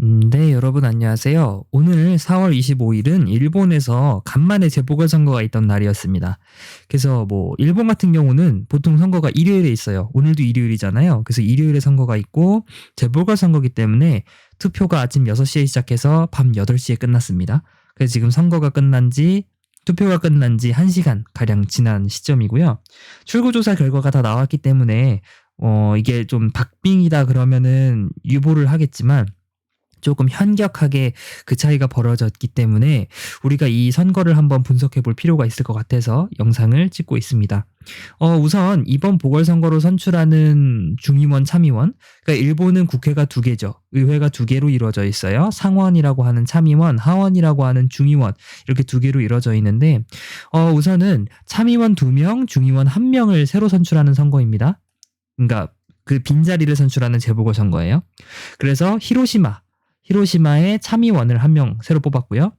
네, 여러분 안녕하세요. 오늘 4월 25일은 일본에서 간만에 재보궐선거가 있던 날이었습니다. 그래서 일본 같은 경우는 보통 선거가 일요일에 있어요. 오늘도 일요일이잖아요. 그래서 일요일에 선거가 있고 재보궐선거기 때문에 투표가 아침 6시에 시작해서 밤 8시에 끝났습니다. 그래서 지금 투표가 끝난 지 1시간 가량 지난 시점이고요. 출구조사 결과가 다 나왔기 때문에 이게 좀 박빙이다 그러면은 유보를 하겠지만 조금 현격하게 그 차이가 벌어졌기 때문에 우리가 이 선거를 한번 분석해 볼 필요가 있을 것 같아서 영상을 찍고 있습니다. 우선 이번 보궐선거로 선출하는 중의원, 참의원, 그러니까 일본은 국회가 2개죠. 의회가 2개로 이루어져 있어요. 상원이라고 하는 참의원, 하원이라고 하는 중의원, 이렇게 2개로 이루어져 있는데 우선은 참의원 2명, 중의원 1명을 새로 선출하는 선거입니다. 그러니까 그 빈자리를 선출하는 재보궐선거예요. 그래서 히로시마의 참의원을 1명 새로 뽑았고요.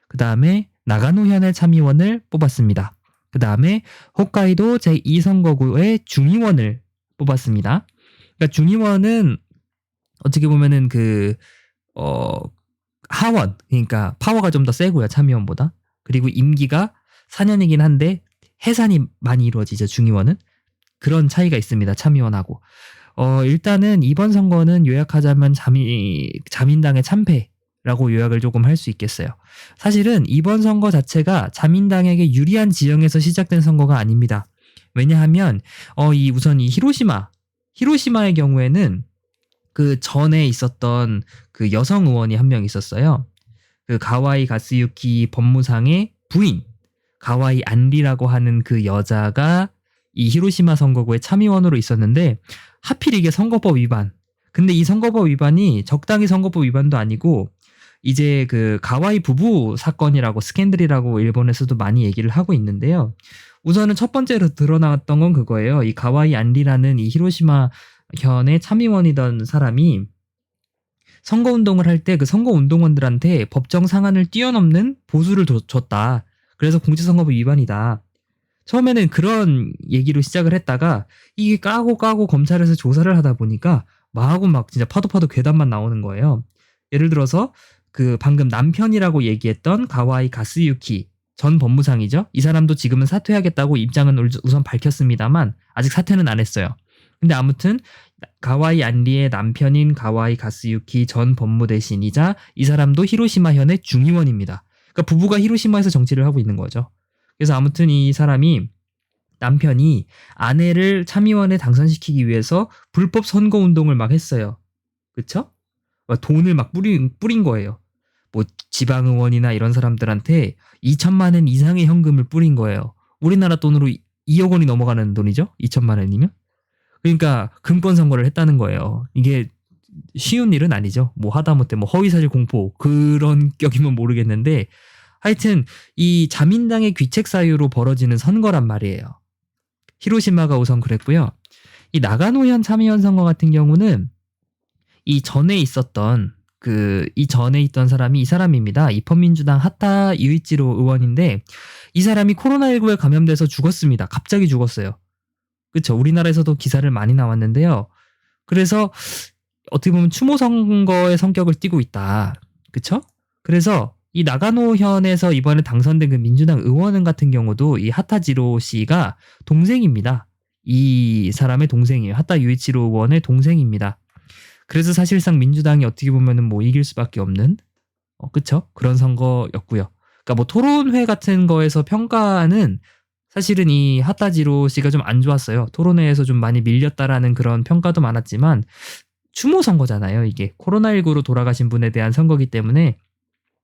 그 다음에 나가노현의 참의원을 뽑았습니다. 그 다음에 홋카이도 제2선거구의 중의원을 뽑았습니다. 그러니까 중의원은 어떻게 보면은 하원, 그러니까 파워가 좀 더 세고요, 참의원보다. 그리고 임기가 4년이긴 한데 해산이 많이 이루어지죠, 중의원은. 그런 차이가 있습니다, 참의원하고. 일단은 이번 선거는 요약하자면 자민당의 참패라고 요약을 조금 할 수 있겠어요. 사실은 이번 선거 자체가 자민당에게 유리한 지형에서 시작된 선거가 아닙니다. 왜냐하면 우선 이 히로시마의 경우에는 그 전에 있었던 그 여성 의원이 1명 있었어요. 그 가와이 가스유키 법무상의 부인 가와이 안리라고 하는 그 여자가 이 히로시마 선거구의 참의원으로 있었는데 하필 이게 선거법 위반. 근데 이 선거법 위반이 적당히 선거법 위반도 아니고 이제 그 가와이 부부 사건이라고 스캔들이라고 일본에서도 많이 얘기를 하고 있는데요. 우선은 첫 번째로 드러났던 건 그거예요. 이 가와이 안리라는 이 히로시마 현의 참의원이던 사람이 선거운동을 할 때 그 선거운동원들한테 법정 상한을 뛰어넘는 보수를 줬다. 그래서 공직선거법 위반이다. 처음에는 그런 얘기로 시작을 했다가 이게 까고 검찰에서 조사를 하다 보니까 막 진짜 파도 괴담만 나오는 거예요. 예를 들어서 그 방금 남편이라고 얘기했던 가와이 가스유키 전 법무상이죠. 이 사람도 지금은 사퇴하겠다고 입장은 우선 밝혔습니다만 아직 사퇴는 안 했어요. 근데 아무튼 가와이 안리의 남편인 가와이 가스유키 전 법무대신이자 이 사람도 히로시마 현의 중의원입니다. 그러니까 부부가 히로시마에서 정치를 하고 있는 거죠. 그래서 아무튼 이 사람이 남편이 아내를 참의원에 당선시키기 위해서 불법 선거운동을 막 했어요. 그쵸? 돈을 막 뿌린 거예요. 지방의원이나 이런 사람들한테 2천만 원 이상의 현금을 뿌린 거예요. 우리나라 돈으로 2억 원이 넘어가는 돈이죠? 2천만 원이면? 그러니까 금권 선거를 했다는 거예요. 이게 쉬운 일은 아니죠. 하다못해 허위사실 공포 그런 격이면 모르겠는데 하여튼 이 자민당의 귀책 사유로 벌어지는 선거란 말이에요. 히로시마가 우선 그랬고요. 이 나가노현 참의원 선거 같은 경우는 이 전에 있던 사람이 이 사람입니다. 입헌민주당 하타 유이치로 의원인데 이 사람이 코로나19에 감염돼서 죽었습니다. 갑자기 죽었어요. 그렇죠. 우리나라에서도 기사를 많이 나왔는데요. 그래서 어떻게 보면 추모 선거의 성격을 띠고 있다. 그렇죠? 그래서 이 나가노현에서 이번에 당선된 그 민주당 의원 같은 경우도 이 하타지로 씨가 동생입니다. 이 사람의 동생이에요. 하타 유이치로 의원의 동생입니다. 그래서 사실상 민주당이 어떻게 보면은 이길 수밖에 없는 그쵸? 그런 선거였고요. 그러니까 토론회 같은 거에서 평가는 사실은 이 하타지로 씨가 좀 안 좋았어요. 토론회에서 좀 많이 밀렸다라는 그런 평가도 많았지만 추모 선거잖아요. 이게 코로나19로 돌아가신 분에 대한 선거기 때문에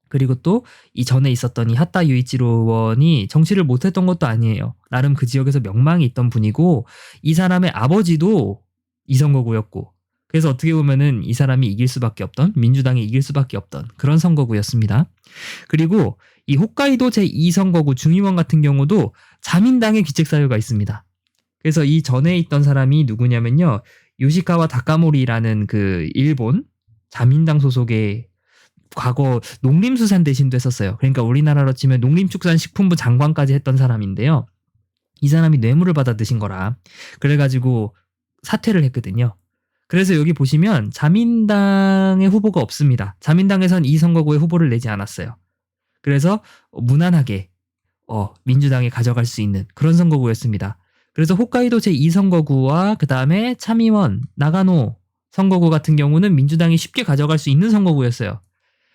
그리고 또 이전에 있었던 이 하타 유이치로 의원이 정치를 못했던 것도 아니에요. 나름 그 지역에서 명망이 있던 분이고 이 사람의 아버지도 이 선거구였고 그래서 어떻게 보면은 이 사람이 이길 수밖에 없던 민주당이 이길 수밖에 없던 그런 선거구였습니다. 그리고 이 홋카이도 제2선거구 중의원 같은 경우도 자민당의 귀책 사유가 있습니다. 그래서 이 전에 있던 사람이 누구냐면요. 요시카와 다카모리라는 그 일본 자민당 소속의 과거 농림수산대신도 했었어요. 그러니까 우리나라로 치면 농림축산식품부 장관까지 했던 사람인데요. 이 사람이 뇌물을 받아 드신 거라. 그래가지고 사퇴를 했거든요. 그래서 여기 보시면 자민당의 후보가 없습니다. 자민당에선 이 선거구에 후보를 내지 않았어요. 그래서 무난하게 민주당이 가져갈 수 있는 그런 선거구였습니다. 그래서 홋카이도 제2선거구와 그 다음에 참의원, 나가노 선거구 같은 경우는 민주당이 쉽게 가져갈 수 있는 선거구였어요.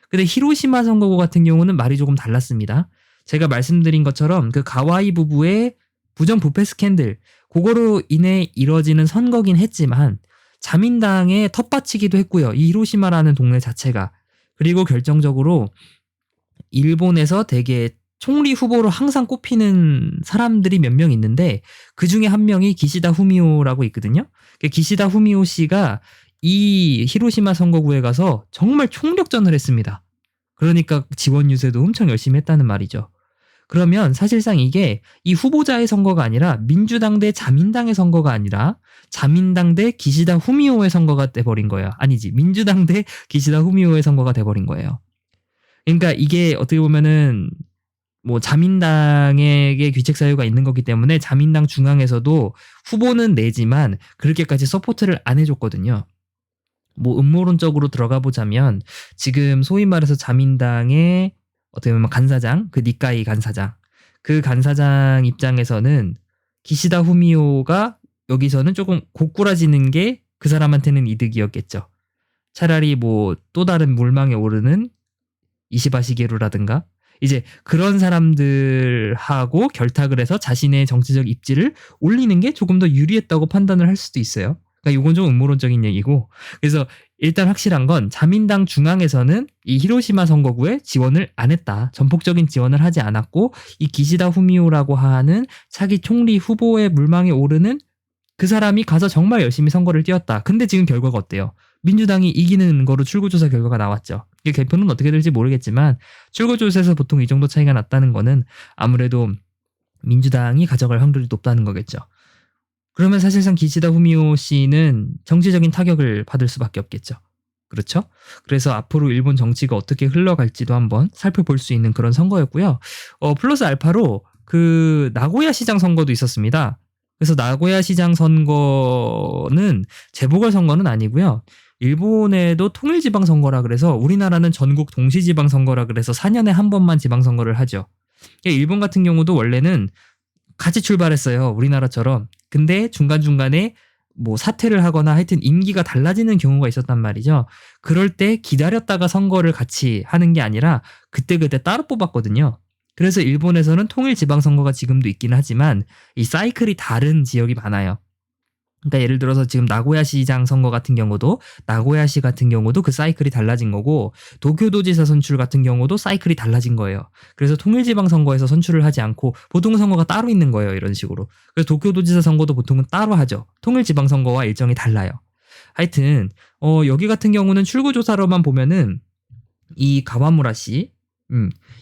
근데 히로시마 선거구 같은 경우는 말이 조금 달랐습니다. 제가 말씀드린 것처럼 그 가와이 부부의 부정부패 스캔들, 그거로 인해 이뤄지는 선거긴 했지만 자민당의 텃밭이기도 했고요. 이 히로시마라는 동네 자체가. 그리고 결정적으로 일본에서 되게 총리 후보로 항상 꼽히는 사람들이 몇 명 있는데 그 중에 한 명이 기시다 후미오라고 있거든요. 기시다 후미오 씨가 이 히로시마 선거구에 가서 정말 총력전을 했습니다. 그러니까 지원 유세도 엄청 열심히 했다는 말이죠. 그러면 사실상 이게 이 후보자의 선거가 아니라 민주당 대 자민당의 선거가 아니라 자민당 대 기시다 후미오의 선거가 돼버린 거예요. 아니지, 민주당 대 기시다 후미오의 선거가 돼버린 거예요. 그러니까 이게 어떻게 보면은 뭐 자민당에게 귀책 사유가 있는 거기 때문에 자민당 중앙에서도 후보는 내지만 그렇게까지 서포트를 안 해줬거든요. 뭐 음모론적으로 들어가 보자면 지금 소위 말해서 자민당의 어떻게 보면 간사장, 그 니카이 간사장, 그 간사장 입장에서는 기시다 후미오가 여기서는 조금 고꾸라지는 게 그 사람한테는 이득이었겠죠. 차라리 뭐 또 다른 물망에 오르는 이시바 시게루라든가 이제 그런 사람들하고 결탁을 해서 자신의 정치적 입지를 올리는 게 조금 더 유리했다고 판단을 할 수도 있어요. 그러니까 이건 좀 음모론적인 얘기고, 그래서 일단 확실한 건 자민당 중앙에서는 이 히로시마 선거구에 지원을 안 했다. 전폭적인 지원을 하지 않았고 이 기시다 후미오라고 하는 차기 총리 후보의 물망에 오르는 그 사람이 가서 정말 열심히 선거를 뛰었다. 근데 지금 결과가 어때요? 민주당이 이기는 거로 출구조사 결과가 나왔죠. 이게 개표는 어떻게 될지 모르겠지만 출구조사에서 보통 이 정도 차이가 났다는 거는 아무래도 민주당이 가져갈 확률이 높다는 거겠죠. 그러면 사실상 기시다 후미오 씨는 정치적인 타격을 받을 수밖에 없겠죠. 그렇죠? 그래서 앞으로 일본 정치가 어떻게 흘러갈지도 한번 살펴볼 수 있는 그런 선거였고요. 플러스 알파로 그 나고야 시장 선거도 있었습니다. 그래서 나고야 시장 선거는 재보궐선거는 아니고요. 일본에도 통일지방선거라 그래서 우리나라는 전국 동시지방선거라 그래서 4년에 한 번만 지방선거를 하죠. 일본 같은 경우도 원래는 같이 출발했어요. 우리나라처럼. 근데 중간중간에 뭐 사퇴를 하거나 하여튼 임기가 달라지는 경우가 있었단 말이죠. 그럴 때 기다렸다가 선거를 같이 하는 게 아니라 그때그때 따로 뽑았거든요. 그래서 일본에서는 통일지방선거가 지금도 있긴 하지만 이 사이클이 다른 지역이 많아요. 그러니까 예를 들어서 지금 나고야시장 선거 같은 경우도 나고야시 같은 경우도 그 사이클이 달라진 거고 도쿄도지사 선출 같은 경우도 사이클이 달라진 거예요. 그래서 통일지방선거에서 선출을 하지 않고 보통선거가 따로 있는 거예요. 이런 식으로. 그래서 도쿄도지사 선거도 보통은 따로 하죠. 통일지방선거와 일정이 달라요. 하여튼 여기 같은 경우는 출구조사로만 보면은 이 가와무라 씨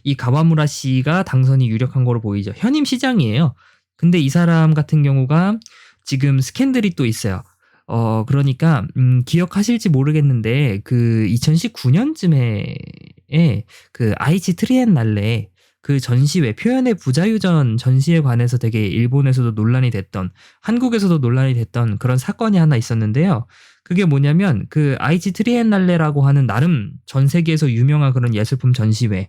이 가와무라 씨가 당선이 유력한 거로 보이죠. 현임 시장이에요. 근데 이 사람 같은 경우가 지금 스캔들이 또 있어요. 그러니까 기억하실지 모르겠는데 그 2019년쯤에 그 아이치 트리엔날레 그 전시회 표현의 부자유전 전시에 관해서 되게 일본에서도 논란이 됐던 한국에서도 논란이 됐던 그런 사건이 하나 있었는데요. 그게 뭐냐면 그 아이치 트리엔날레라고 하는 나름 전 세계에서 유명한 그런 예술품 전시회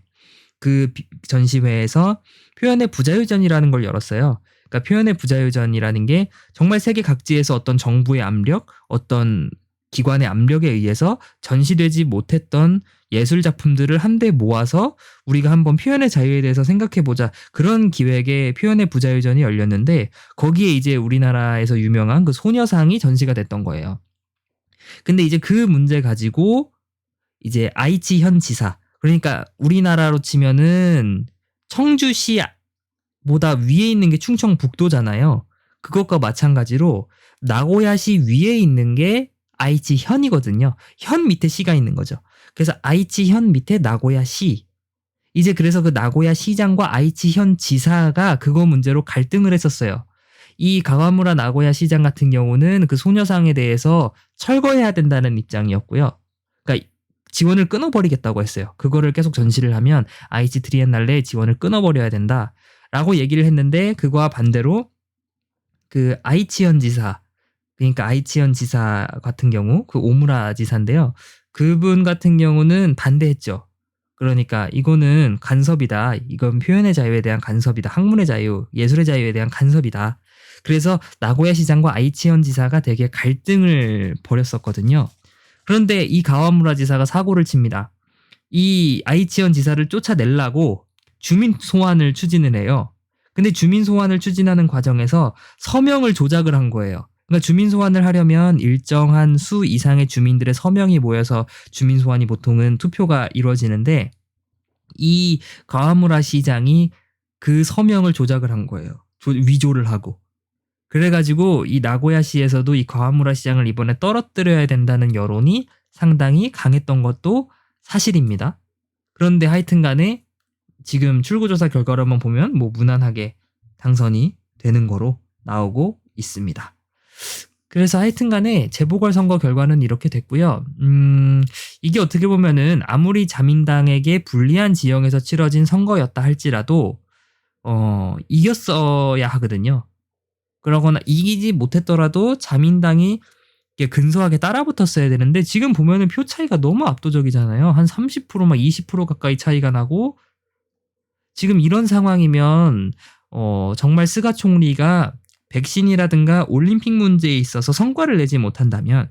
그 전시회에서 표현의 부자유전이라는 걸 열었어요. 그러니까 표현의 부자유전이라는 게 정말 세계 각지에서 어떤 정부의 압력, 어떤 기관의 압력에 의해서 전시되지 못했던 예술 작품들을 한데 모아서 우리가 한번 표현의 자유에 대해서 생각해보자. 그런 기획의 표현의 부자유전이 열렸는데 거기에 이제 우리나라에서 유명한 그 소녀상이 전시가 됐던 거예요. 근데 이제 그 문제 가지고 이제 아이치 현 지사, 그러니까 우리나라로 치면은 청주시보다 위에 있는 게 충청북도잖아요. 그것과 마찬가지로 나고야시 위에 있는 게 아이치 현이거든요. 현 밑에 시가 있는 거죠. 그래서 아이치 현 밑에 나고야시. 이제 그래서 그 나고야 시장과 아이치 현 지사가 그거 문제로 갈등을 했었어요. 이 가와무라 나고야 시장 같은 경우는 그 소녀상에 대해서 철거해야 된다는 입장이었고요. 그러니까 지원을 끊어버리겠다고 했어요. 그거를 계속 전시를 하면 아이치 트리엔날레 지원을 끊어버려야 된다라고 얘기를 했는데 그거와 반대로 그 아이치 현 지사 그러니까 아이치현 지사 같은 경우 그 오무라 지사인데요. 그분 같은 경우는 반대했죠. 그러니까 이거는 간섭이다. 이건 표현의 자유에 대한 간섭이다. 학문의 자유, 예술의 자유에 대한 간섭이다. 그래서 나고야 시장과 아이치현 지사가 되게 갈등을 벌였었거든요. 그런데 이 가와무라 지사가 사고를 칩니다. 이 아이치현 지사를 쫓아내려고 주민 소환을 추진을 해요. 근데 주민 소환을 추진하는 과정에서 서명을 조작을 한 거예요. 그러니까 주민 소환을 하려면 일정한 수 이상의 주민들의 서명이 모여서 주민 소환이 보통은 투표가 이루어지는데 이 가와무라 시장이 그 서명을 조작을 한 거예요. 위조를 하고. 그래가지고 이 나고야시에서도 이 가와무라 시장을 이번에 떨어뜨려야 된다는 여론이 상당히 강했던 것도 사실입니다. 그런데 하여튼 간에 지금 출구조사 결과로만 보면 뭐 무난하게 당선이 되는 거로 나오고 있습니다. 그래서 하여튼 간에 재보궐선거 결과는 이렇게 됐고요. 이게 어떻게 보면은 아무리 자민당에게 불리한 지형에서 치러진 선거였다 할지라도 이겼어야 하거든요. 그러거나 이기지 못했더라도 자민당이 근소하게 따라붙었어야 되는데 지금 보면은 표 차이가 너무 압도적이잖아요. 한 30% 막 20% 가까이 차이가 나고 지금 이런 상황이면 정말 스가 총리가 백신이라든가 올림픽 문제에 있어서 성과를 내지 못한다면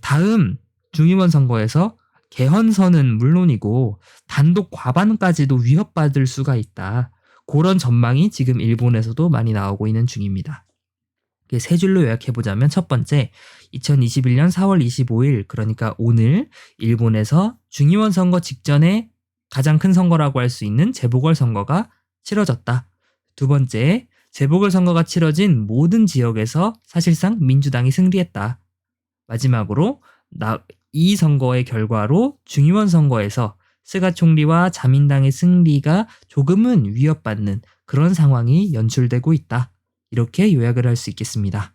다음 중의원 선거에서 개헌선은 물론이고 단독 과반까지도 위협받을 수가 있다. 그런 전망이 지금 일본에서도 많이 나오고 있는 중입니다. 세 줄로 요약해보자면 첫 번째, 2021년 4월 25일 그러니까 오늘 일본에서 중의원 선거 직전에 가장 큰 선거라고 할 수 있는 재보궐선거가 치러졌다. 두 번째, 재보궐선거가 치러진 모든 지역에서 사실상 민주당이 승리했다. 마지막으로 이 선거의 결과로 중의원 선거에서 스가 총리와 자민당의 승리가 조금은 위협받는 그런 상황이 연출되고 있다. 이렇게 요약을 할 수 있겠습니다.